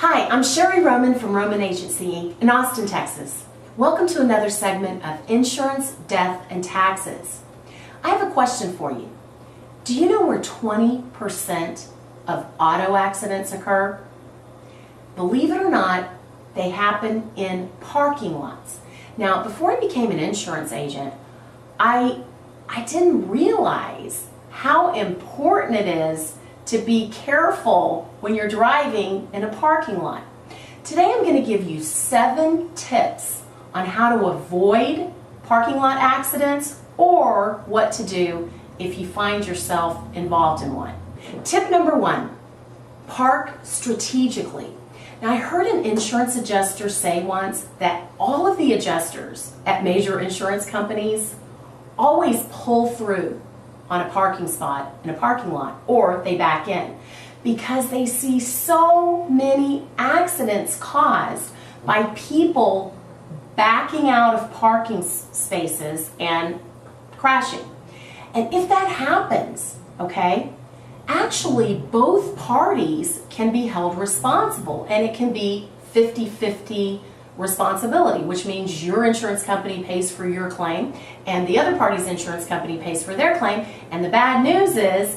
Hi, I'm Sherry Roman from Roman Agency in Austin, Texas. Welcome to another segment of Insurance, Death, and Taxes. I have a question for you. Do you know where 20% of auto accidents occur? Believe it or not, they happen in parking lots. Now, before I became an insurance agent, I didn't realize how important it is to be careful when you're driving in a parking lot. Today I'm going to give you 7 tips on how to avoid parking lot accidents or what to do if you find yourself involved in one. Tip number 1, park strategically. Now, I heard an insurance adjuster say once that all of the adjusters at major insurance companies always pull through on a parking spot in a parking lot, or they back in, because they see so many accidents caused by people backing out of parking spaces and crashing. And if that happens, okay, actually both parties can be held responsible, and it can be 50-50 responsibility, which means your insurance company pays for your claim and the other party's insurance company pays for their claim. And the bad news is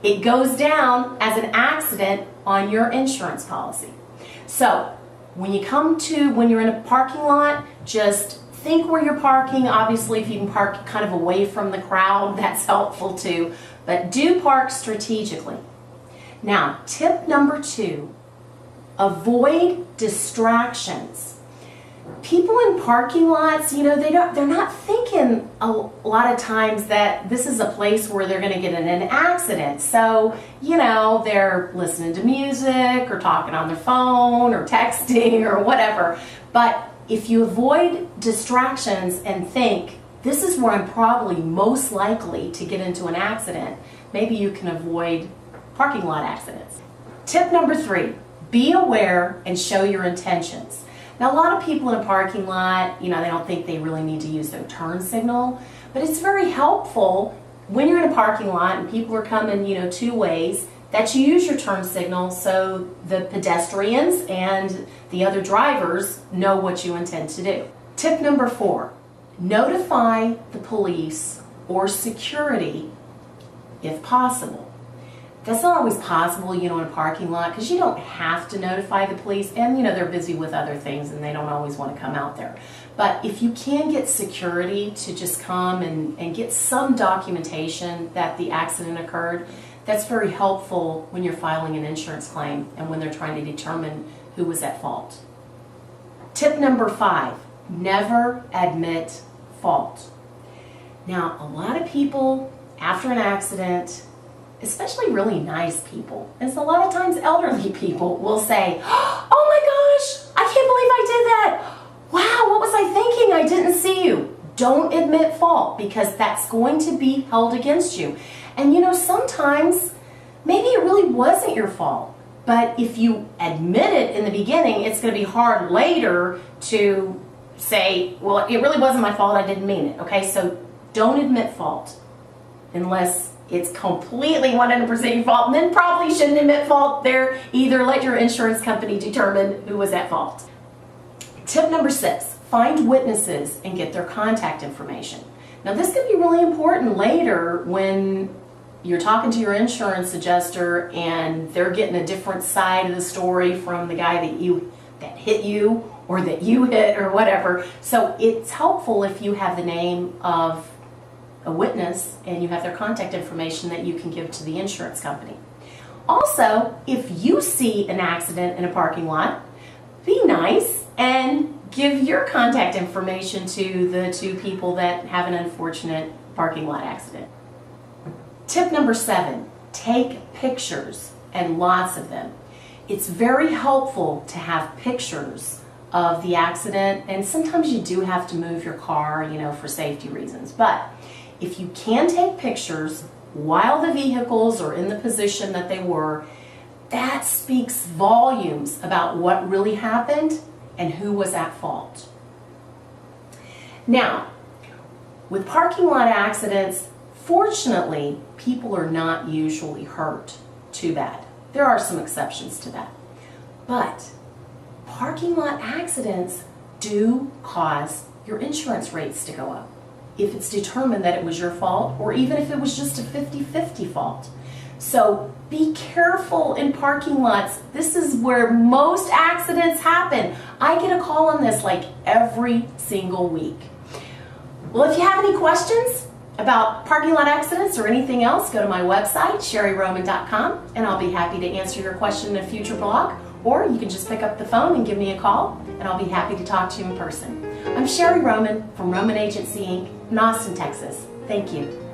it goes down as an accident on your insurance policy. So when you're in a parking lot, just think where you're parking. Obviously, if you can park kind of away from the crowd, that's helpful too, but do park strategically. Now, tip number 2, avoid distractions. People in parking lots, they're not thinking a lot of times that this is a place where they're going to get in an accident. So, they're listening to music or talking on their phone or texting or whatever. But if you avoid distractions and think, this is where I'm probably most likely to get into an accident, maybe you can avoid parking lot accidents. Tip number 3, be aware and show your intentions. Now, a lot of people in a parking lot, they don't think they really need to use their turn signal, but it's very helpful when you're in a parking lot and people are coming, 2 ways, that you use your turn signal so the pedestrians and the other drivers know what you intend to do. Tip number 4, notify the police or security if possible. That's not always possible, in a parking lot, because you don't have to notify the police, and they're busy with other things and they don't always want to come out there. But if you can get security to just come and get some documentation that the accident occurred, that's very helpful when you're filing an insurance claim and when they're trying to determine who was at fault. Tip number 5, never admit fault. Now, a lot of people after an accident, especially really nice people, and so a lot of times elderly people will say, oh my gosh, I can't believe I did that. Wow, what was I thinking? I didn't see you. Don't admit fault, because that's going to be held against you. And sometimes maybe it really wasn't your fault, but if you admit it in the beginning, it's going to be hard later to say, well, it really wasn't my fault, I didn't mean it. Okay, so don't admit fault unless it's completely 100% your fault, and then probably shouldn't admit fault there either. Let your insurance company determine who was at fault. Tip number 6, find witnesses and get their contact information. Now, this could be really important later when you're talking to your insurance adjuster and they're getting a different side of the story from the guy that hit you or that you hit or whatever. So it's helpful if you have the name of a witness and you have their contact information that you can give to the insurance company. Also, if you see an accident in a parking lot, be nice and give your contact information to the 2 people that have an unfortunate parking lot accident. Tip number 7, take pictures, and lots of them. It's very helpful to have pictures of the accident, and sometimes you do have to move your car, for safety reasons. But if you can take pictures while the vehicles are in the position that they were, that speaks volumes about what really happened and who was at fault. Now, with parking lot accidents, fortunately, people are not usually hurt too bad. There are some exceptions to that. But parking lot accidents do cause your insurance rates to go up if it's determined that it was your fault, or even if it was just a 50-50 fault. So be careful in parking lots. This is where most accidents happen. I get a call on this like every single week. Well, if you have any questions about parking lot accidents or anything else, go to my website, SherryRoman.com, and I'll be happy to answer your question in a future blog. Or you can just pick up the phone and give me a call, and I'll be happy to talk to you in person. I'm Sherry Roman from Roman Agency, Inc. in Austin, Texas. Thank you.